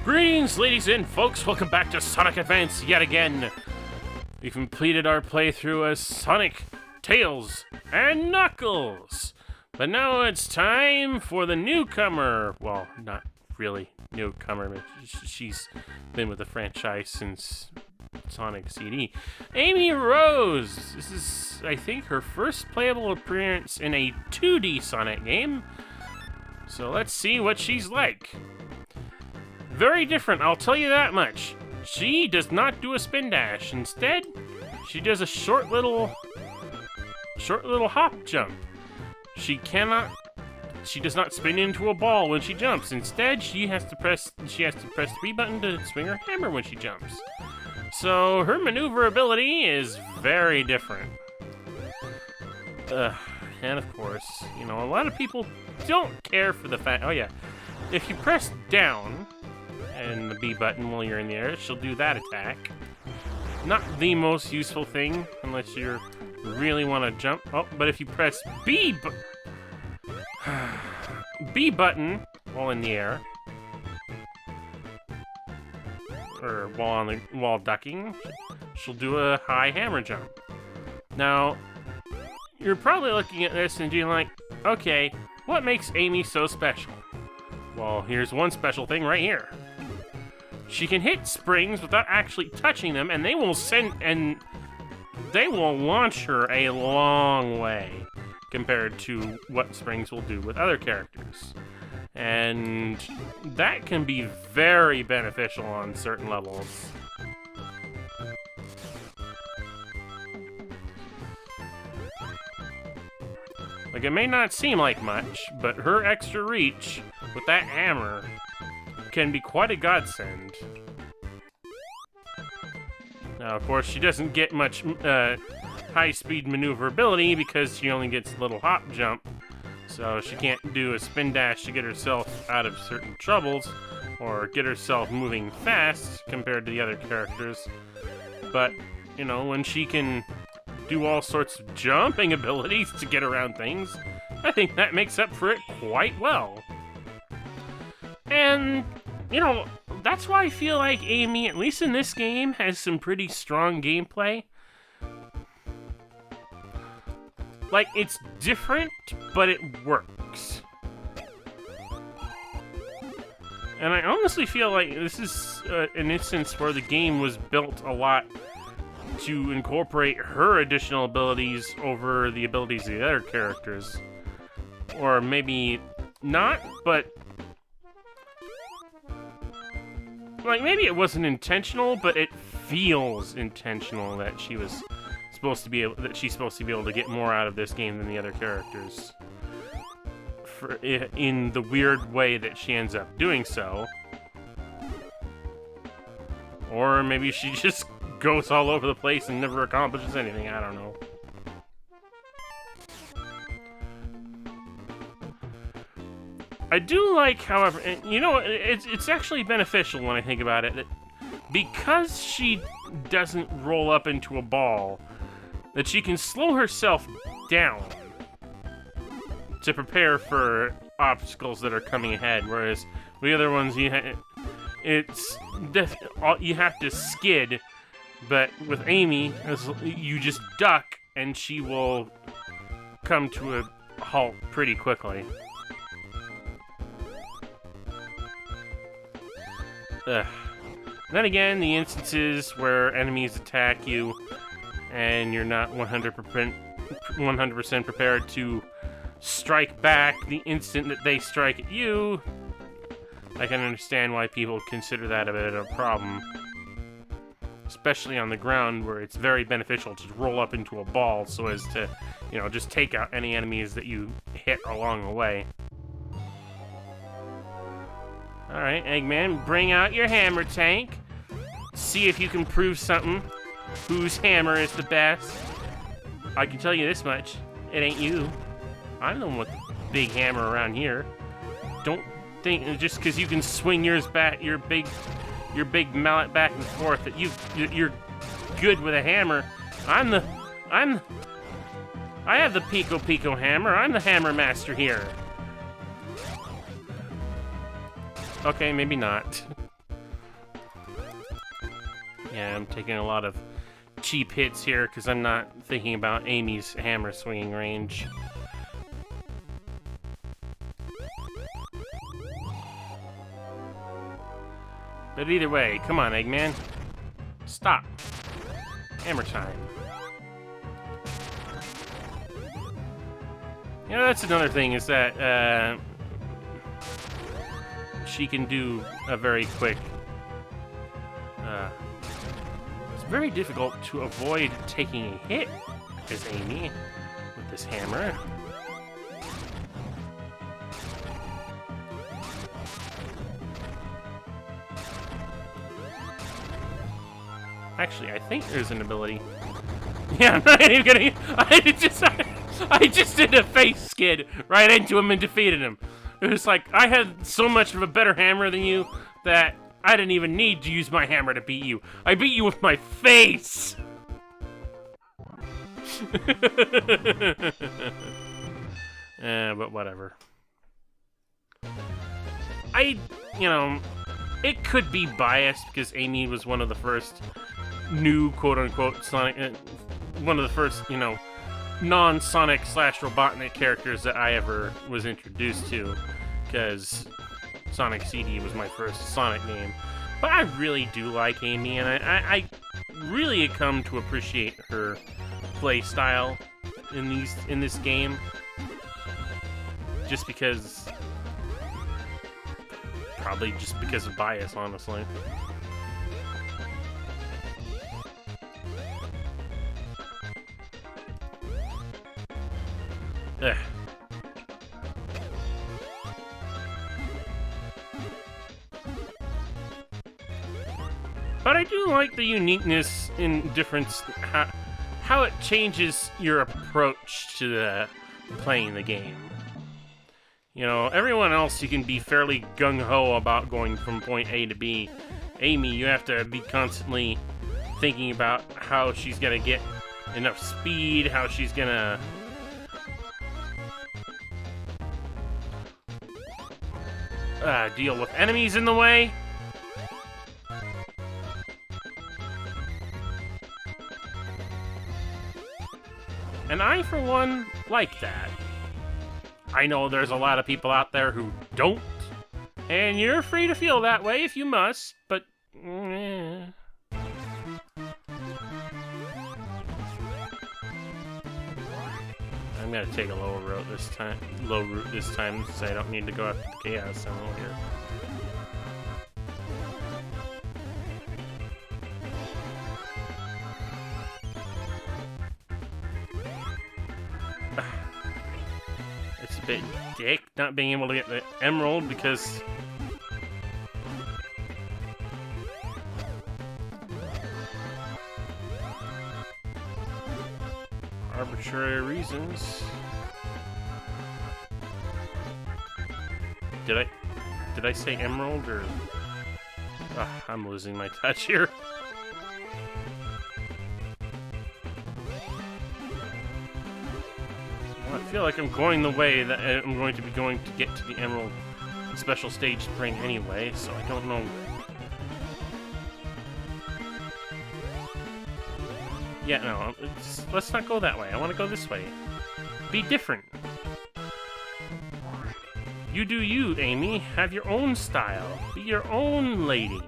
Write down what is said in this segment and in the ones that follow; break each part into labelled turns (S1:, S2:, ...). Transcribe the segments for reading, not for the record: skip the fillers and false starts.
S1: Greetings, ladies and folks. Welcome back to Sonic Advance yet again. We completed our playthrough as Sonic, Tails, and Knuckles. But now it's time for the newcomer. Well, not really newcomer, but she's been with the franchise since Sonic CD. Amy Rose. This is, I think, her first playable appearance in a 2D Sonic game. So let's see what she's like. Very different, I'll tell you that much. She does not do a spin dash. Instead, she does a short little hop jump. She does not spin into a ball when she jumps. Instead, she has to press the B button to swing her hammer when she jumps. So her maneuverability is very different. And of course, you know, a lot of people don't care for the fact. Oh yeah, if you press down and the B button while you're in the air, she'll do that attack. Not the most useful thing unless you really want to jump. Oh, but if you press B while in the air, or while ducking, she'll do a high hammer jump. Now, you're probably looking at this and being like, okay, what makes Amy so special? Well, here's one special thing right here. She can hit springs without actually touching them, and they will launch her a long way compared to what springs will do with other characters. And that can be very beneficial on certain levels. Like, it may not seem like much, but her extra reach with that hammer can be quite a godsend. Now, of course, she doesn't get much high-speed maneuverability because she only gets a little hop jump, so she can't do a spin dash to get herself out of certain troubles or get herself moving fast compared to the other characters. But, you know, when she can do all sorts of jumping abilities to get around things, I think that makes up for it quite well. And, you know, that's why I feel like Amy, at least in this game, has some pretty strong gameplay. Like, it's different, but it works. And I honestly feel like this is an instance where the game was built a lot to incorporate her additional abilities over the abilities of the other characters. Or maybe not, but like, maybe it wasn't intentional, but it feels intentional that she's supposed to be able to get more out of this game than the other characters. In the weird way that she ends up doing so. Or maybe she just goes all over the place and never accomplishes anything, I don't know. I do like, however, you know, it's actually beneficial when I think about it, that because she doesn't roll up into a ball, that she can slow herself down to prepare for obstacles that are coming ahead, whereas the other ones, you have to skid, but with Amy, you just duck, and she will come to a halt pretty quickly. Then again, the instances where enemies attack you and you're not 100% prepared to strike back the instant that they strike at you, I can understand why people consider that a bit of a problem. Especially on the ground, where it's very beneficial to roll up into a ball so as to, you know, just take out any enemies that you hit along the way. Alright, Eggman, bring out your hammer tank. See if you can prove something. Whose hammer is the best? I can tell you this much. It ain't you. I'm the one with the big hammer around here. Don't think just because you can swing yours back, your big mallet back and forth, that you're good with a hammer. I have the Pico hammer. I'm the hammer master here. Okay, maybe not. Yeah, I'm taking a lot of cheap hits here because I'm not thinking about Amy's hammer swinging range. But either way, come on, Eggman. Stop. Hammer time. You know, that's another thing, is that she can do a very quick... it's very difficult to avoid taking a hit as Amy with this hammer. Actually, I think there's an ability. Yeah, I'm not even gonna... I just did a face skid right into him and defeated him. It was like, I had so much of a better hammer than you that I didn't even need to use my hammer to beat you. I beat you with my face! But whatever. You know, it could be biased because Amy was one of the first new quote-unquote Sonic, one of the first, you know, non-Sonic / Robotnik characters that I ever was introduced to, because Sonic CD was my first Sonic game. But I really do like Amy, and I really have come to appreciate her play style in this game, just because, probably just because of bias, honestly. Ugh. But I do like the uniqueness in difference, how it changes your approach to playing the game. You know, everyone else, you can be fairly gung-ho about going from point A to B. Amy, you have to be constantly thinking about how she's gonna get enough speed, how she's gonna... deal with enemies in the way. And I, for one, like that. I know there's a lot of people out there who don't, and you're free to feel that way if you must, but... I'm gonna take a low route this time, since I don't need to go after the Chaos Emerald here. It's a bit dick not being able to get the Emerald because... arbitrary reasons. Did I say Emerald or... I'm losing my touch here. Well, I feel like I'm going the way that I'm going to be going to get to the Emerald Special Stage Spring anyway, so I don't know. Yeah, no, let's not go that way. I want to go this way. Be different. You do you, Amy. Have your own style. Be your own lady.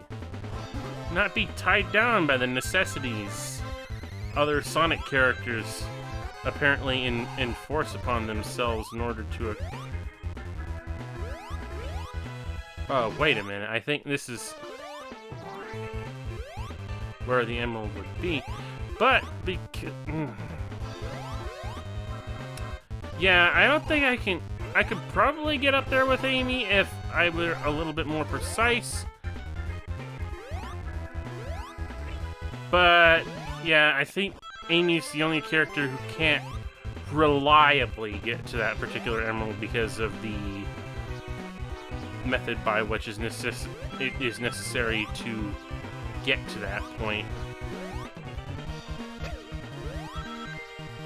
S1: Not be tied down by the necessities other Sonic characters apparently enforce upon themselves in order to... Oh, wait a minute. I think this is where the Emerald would be. But, yeah, I don't think I can... I could probably get up there with Amy if I were a little bit more precise. But, yeah, I think Amy's the only character who can't reliably get to that particular Emerald because of the method by which it is necessary to get to that point.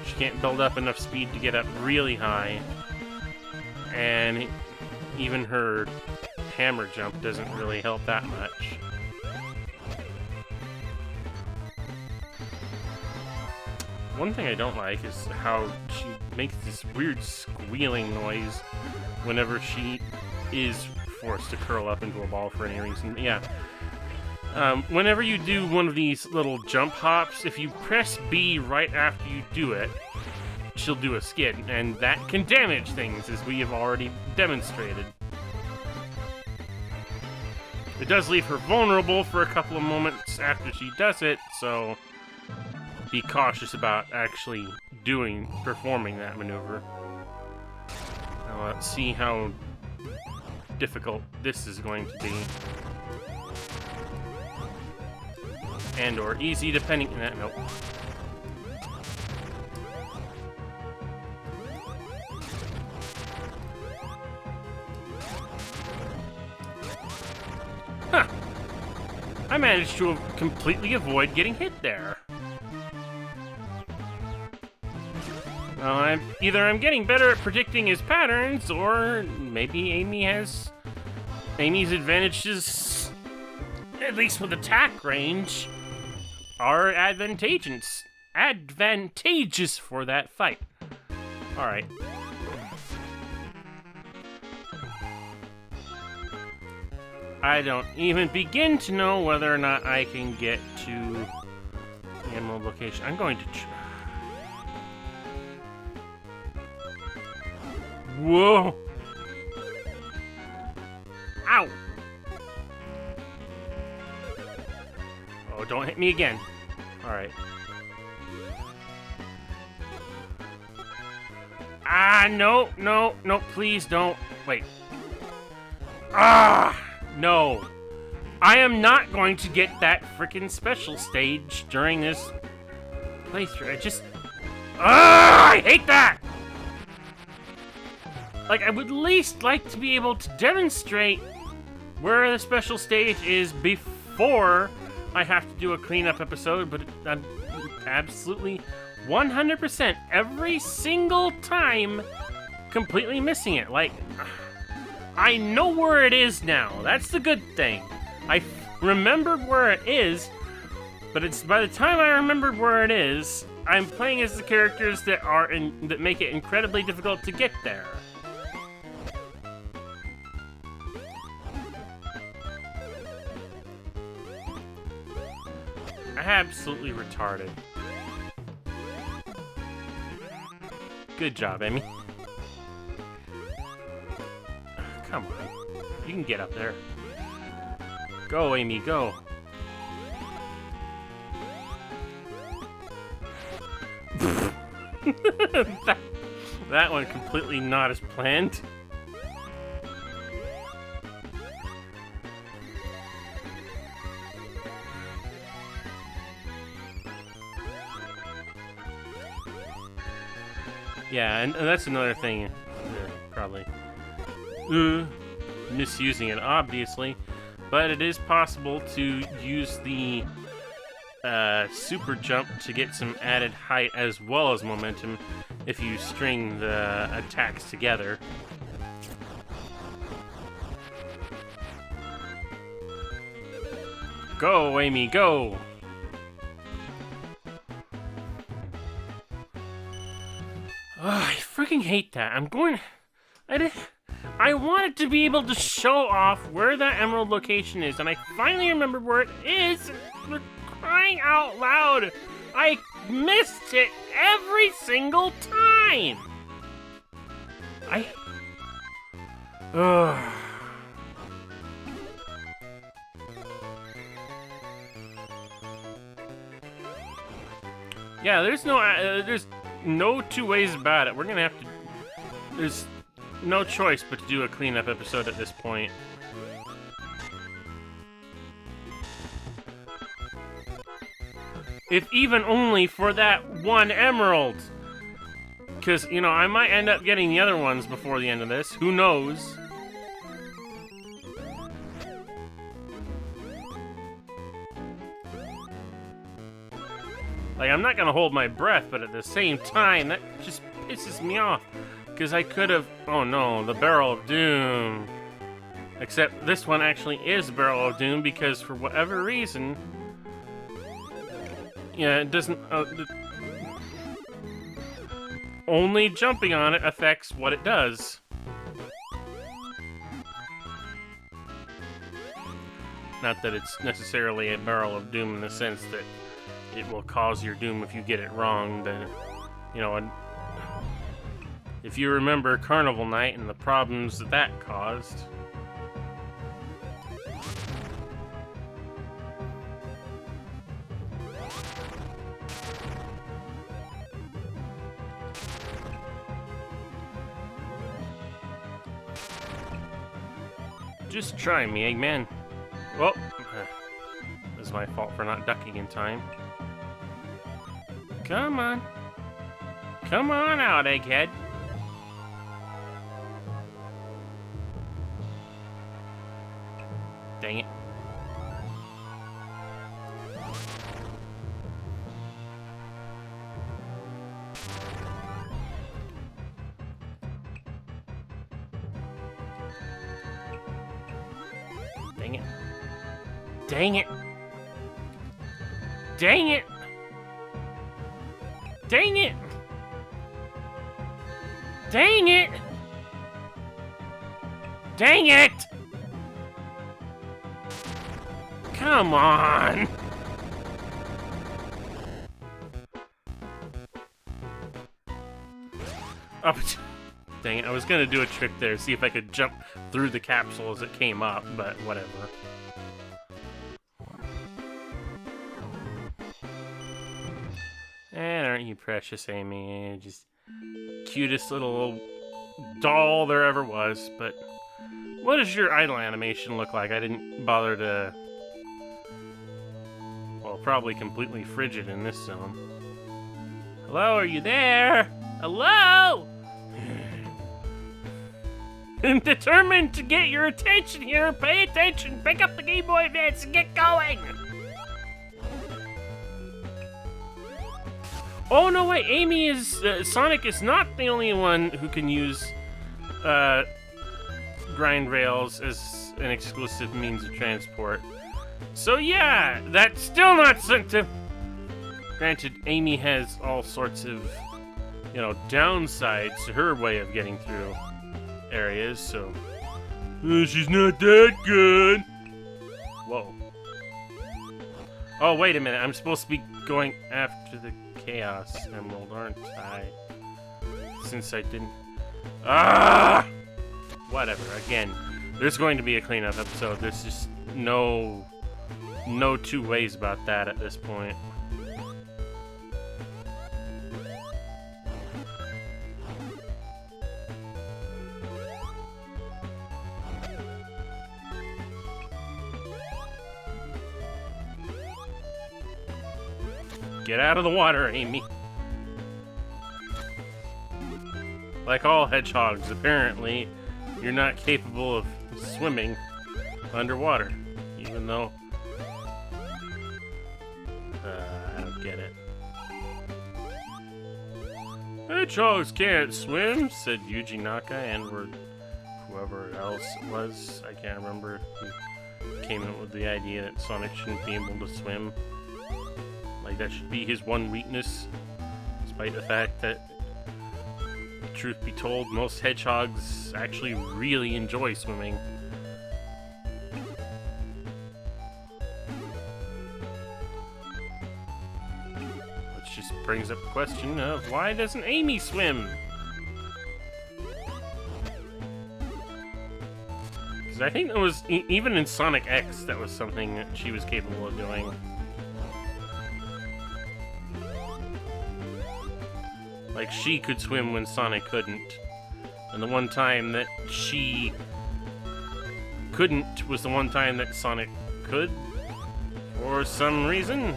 S1: She can't build up enough speed to get up really high. And even her hammer jump doesn't really help that much. One thing I don't like is how she makes this weird squealing noise whenever she is forced to curl up into a ball for any reason. Yeah. Whenever you do one of these little jump hops, if you press B right after you do it, she'll do a skid, and that can damage things, as we have already demonstrated. It does leave her vulnerable for a couple of moments after she does it, so be cautious about actually performing that maneuver. Now let's see how difficult this is going to be. And or easy, depending on that. Nope. Huh. I managed to completely avoid getting hit there. Well, either I'm getting better at predicting his patterns, or maybe Amy's advantages, at least with attack range, are advantageous for that fight. Alright. I don't even begin to know whether or not I can get to the emerald location. I'm going to Whoa! Ow! Oh, don't hit me again. Alright. Ah, no, please don't. Wait. Ah, no. I am not going to get that frickin' special stage during this playthrough. I hate that! Like, I would at least like to be able to demonstrate where the special stage is before I have to do a cleanup episode, but I'm absolutely 100% every single time completely missing it. Like, I know where it is now. That's the good thing. I remembered where it is, but it's by the time I remembered where it is, I'm playing as the characters that make it incredibly difficult to get there. Absolutely retarded. Good job, Amy. Come on. You can get up there. Go, Amy, go. that one completely not as planned. Yeah, and that's another thing. Probably misusing it, obviously. But it is possible to use the super jump to get some added height as well as momentum if you string the attacks together. Go, Amy, go! Oh, I freaking hate that. I wanted to be able to show off where that emerald location is, and I finally remembered where it is. For crying out loud! I missed it every single time! Ugh. Yeah, there's no two ways about it. We're gonna have to... There's no choice but to do a cleanup episode at this point. If even only for that one emerald. Because, you know, I might end up getting the other ones before the end of this. Who knows? Like, I'm not gonna hold my breath, but at the same time, that just pisses me off. Because I could have... Oh no, the Barrel of Doom. Except this one actually is Barrel of Doom because for whatever reason... Yeah, it doesn't... only jumping on it affects what it does. Not that it's necessarily a barrel of doom in the sense that it will cause your doom if you get it wrong, but, you know, if you remember Carnival Night and the problems that that caused. Just try me, Eggman. Well, this is my fault for not ducking in time. Come on. Come on out, Egghead. Dang it. Dang it. Dang it. Dang it. Dang it. Dang it. Dang it. Come on. Oh, dang it. I was gonna do a trick there, see if I could jump through the capsule as it came up, but whatever. And aren't you precious, Amy? Just cutest little doll there ever was. But what does your idle animation look like? I didn't bother to... Well, probably completely frigid in this zone. Hello, are you there? Hello? I'm determined to get your attention here. Pay attention. Pick up the Game Boy Advance and get going. Oh, no, wait. Amy is... Sonic is not the only one who can use grind rails as an exclusive means of transport. So, yeah, that's still not something... Granted, Amy has all sorts of, you know, downsides to her way of getting through areas, so... she's not that good. Whoa. Oh, wait a minute. I'm supposed to be going after the Chaos Emerald, aren't I? Since I didn't... Ah! Whatever. Again, there's going to be a cleanup episode. There's just no two ways about that at this point. Get out of the water, Amy. Like all hedgehogs, apparently, you're not capable of swimming underwater. Even though... I don't get it. Hedgehogs can't swim, said Yuji Naka, and whoever else it was. I can't remember who came up with the idea that Sonic shouldn't be able to swim. Like, that should be his one weakness, despite the fact that, truth be told, most hedgehogs actually really enjoy swimming. Which just brings up the question of, why doesn't Amy swim? Because I think that was, even in Sonic X, that was something that she was capable of doing. Like, she could swim when Sonic couldn't. And the one time that she couldn't was the one time that Sonic could. For some reason.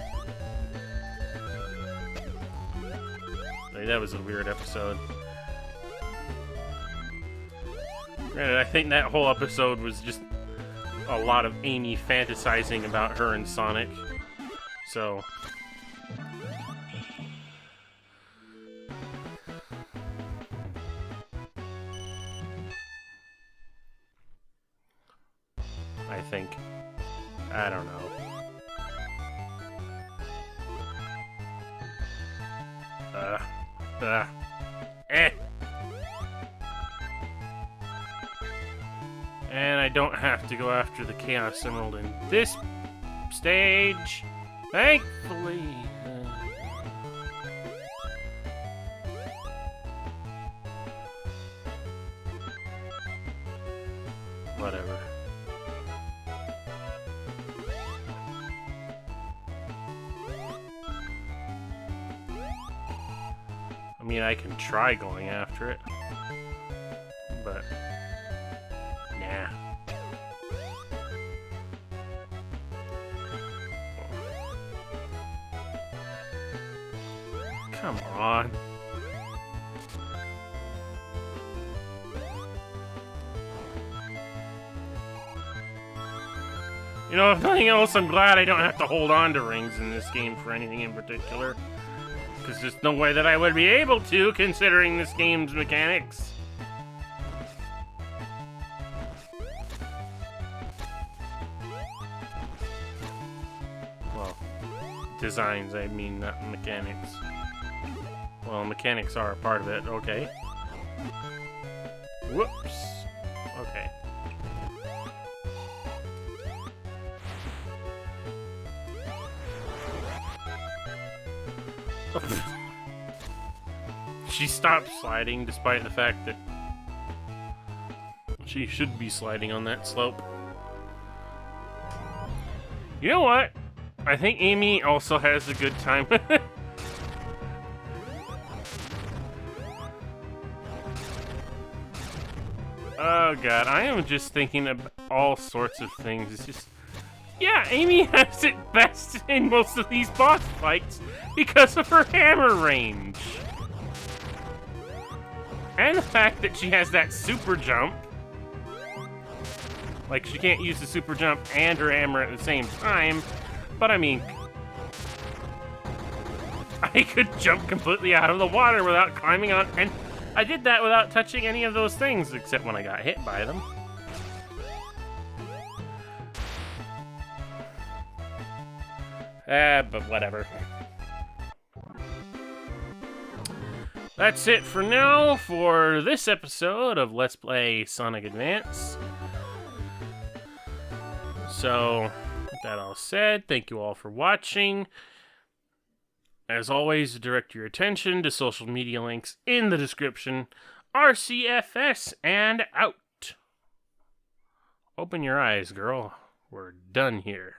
S1: Like, that was a weird episode. Granted, I think that whole episode was just a lot of Amy fantasizing about her and Sonic. So... I think. I don't know. Eh. And I don't have to go after the Chaos Emerald in this stage. Thankfully. Whatever. I mean, I can try going after it, but nah. Come on. You know, if nothing else, I'm glad I don't have to hold on to rings in this game for anything in particular. Because there's no way that I would be able to, considering this game's mechanics. Well, designs, I mean, not mechanics. Well, mechanics are a part of it, okay. Whoops. Okay. She stopped sliding despite the fact that she should be sliding on that slope. You know what? I think Amy also has a good time. Oh god, I am just thinking of all sorts of things. It's just... Yeah, Amy has it best in most of these boss fights because of her hammer range. And the fact that she has that super jump. Like, she can't use the super jump and her hammer at the same time. But, I mean... I could jump completely out of the water without climbing on... And I did that without touching any of those things, except when I got hit by them. But whatever. That's it for now for this episode of Let's Play Sonic Advance. So, with that all said, thank you all for watching. As always, direct your attention to social media links in the description. RCFS and out. Open your eyes, girl. We're done here.